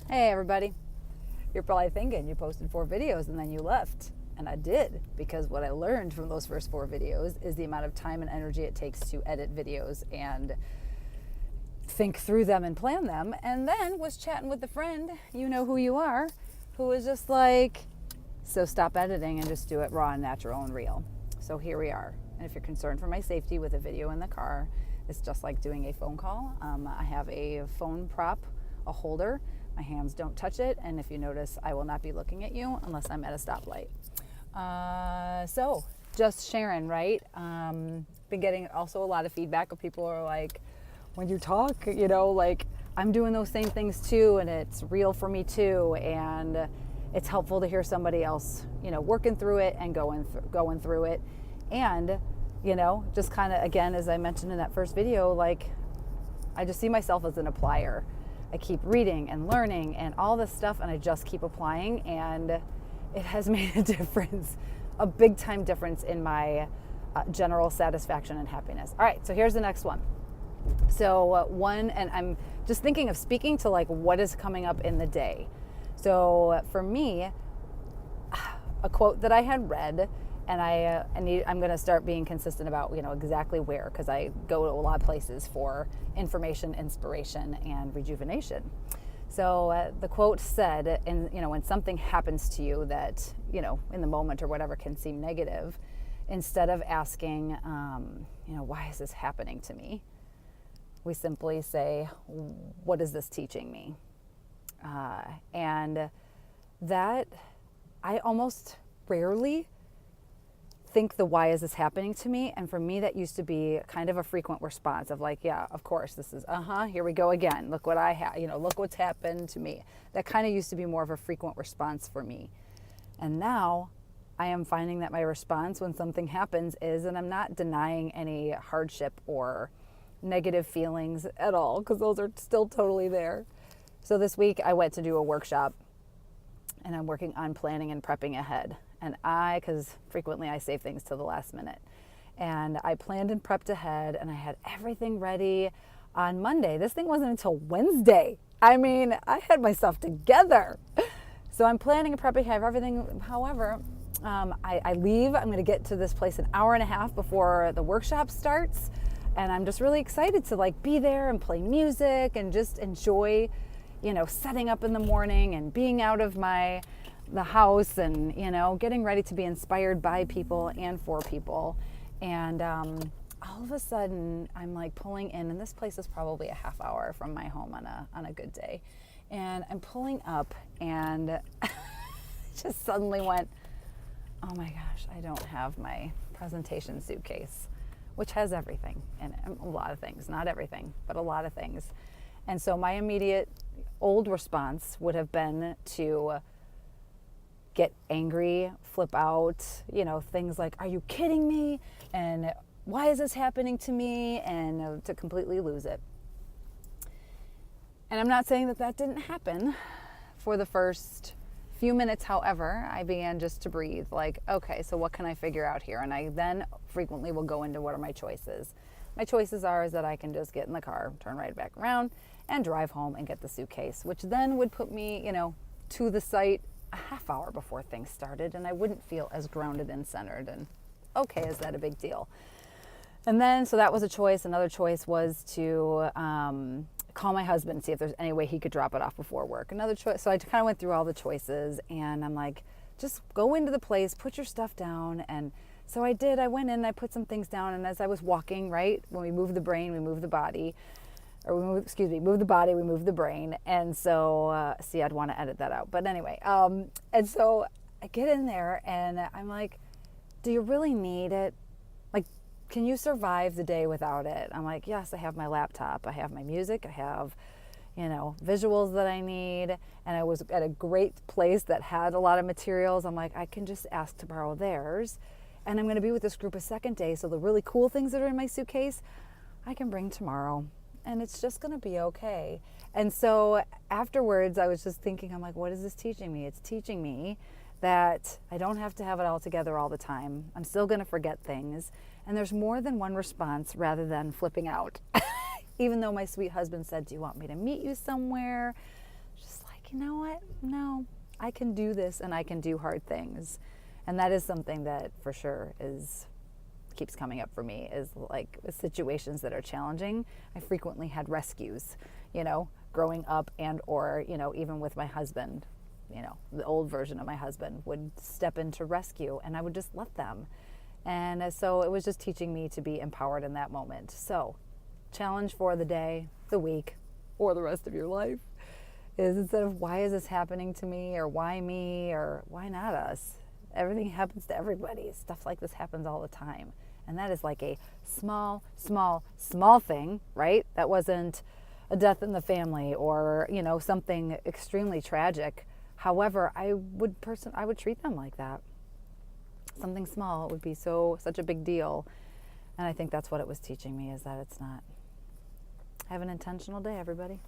Hey everybody. You're probably thinking you posted 4 videos and then you left. And I did, because what I learned from those first 4 videos is the amount of time and energy it takes to edit videos and think through them and plan them. And then was chatting with a friend, you know who you are, who was just like, so stop editing and just do it raw and natural and real. So here we are. And if you're concerned for my safety with a video in the car, it's just like doing a phone call. I have a phone prop, a holder. My hands don't touch it, and if you notice, I will not be looking at you unless I'm at a stoplight. So just sharing, right? Been getting also a lot of feedback of people who are like, when you talk, like I'm doing those same things too, and it's real for me too, and it's helpful to hear somebody else, working through it and going through it, and just kind of, again, as I mentioned in that first video, like I just see myself as an applier. I keep reading and learning and all this stuff, and I just keep applying, and it has made a difference, a big time difference in my general satisfaction and happiness. All right, so here's the next one. So one, and I'm just thinking of speaking to like what is coming up in the day. So for me, a quote that I had read, and I'm going to start being consistent about exactly where, because I go to a lot of places for information, inspiration, and rejuvenation. So the quote said, and when something happens to you that in the moment or whatever can seem negative, instead of asking, why is this happening to me, we simply say, what is this teaching me? And that I almost rarely think the why is this happening to me, and for me that used to be kind of a frequent response of like, yeah, of course, this is here we go again, look what I have, look what's happened to me. That kind of used to be more of a frequent response for me. And now I am finding that my response when something happens is, and I'm not denying any hardship or negative feelings at all, because those are still totally there. So this week I went to do a workshop, and I'm working on planning and prepping ahead. And because frequently I save things till the last minute. And I planned and prepped ahead, and I had everything ready on Monday. This thing wasn't until Wednesday. I mean, I had my stuff together. So I'm planning and prepping, have everything. However, I leave. I'm going to get to this place an hour and a half before the workshop starts. And I'm just really excited to like be there and play music and just enjoy, setting up in the morning and being out of the house and getting ready to be inspired by people and for people. And all of a sudden I'm like pulling in, and this place is probably a half hour from my home on a good day, and I'm pulling up, and just suddenly went, oh my gosh, I don't have my presentation suitcase, which has everything in it, a lot of things, not everything, but a lot of things. And so my immediate old response would have been to get angry, flip out, things like, are you kidding me? And why is this happening to me? And to completely lose it. And I'm not saying that didn't happen for the first few minutes. However, I began just to breathe, like, okay, so what can I figure out here? And I then frequently will go into what are my choices. My choices is that I can just get in the car, turn right back around, and drive home and get the suitcase, which then would put me, to the site a half hour before things started, and I wouldn't feel as grounded and centered. And okay, is that a big deal? And then, so that was a choice. Another choice was to call my husband, see if there's any way he could drop it off before work. Another choice. So I kind of went through all the choices, and I'm like, just go into the place, put your stuff down. And so I did. I went in, I put some things down, and as I was walking, right, when we move the brain, we move the body. Or move the body, we move the brain. And so, I'd want to edit that out. But anyway, and so I get in there, and I'm like, do you really need it? Like, can you survive the day without it? I'm like, yes, I have my laptop. I have my music. I have, visuals that I need. And I was at a great place that had a lot of materials. I'm like, I can just ask to borrow theirs. And I'm going to be with this group a second day. So the really cool things that are in my suitcase, I can bring tomorrow. And it's just going to be okay. And so afterwards, I was just thinking, I'm like, what is this teaching me? It's teaching me that I don't have to have it all together all the time. I'm still going to forget things. And there's more than one response rather than flipping out. Even though my sweet husband said, do you want me to meet you somewhere? Just like, like, you know what? No, I can do this and I can do hard things. And that is something that for sure keeps coming up for me, is like situations that are challenging. I frequently had rescues, growing up, and or, even with my husband, the old version of my husband would step in to rescue, and I would just let them. And so it was just teaching me to be empowered in that moment. So challenge for the day, the week, or the rest of your life is, instead of why is this happening to me, or why me, or why not us? Everything happens to everybody. Stuff like this happens all the time. And that is like a small, small, small thing, right? That wasn't a death in the family or, something extremely tragic. However, I would treat them like that. Something small would be such a big deal. And I think that's what it was teaching me, is that it's not. Have an intentional day, everybody.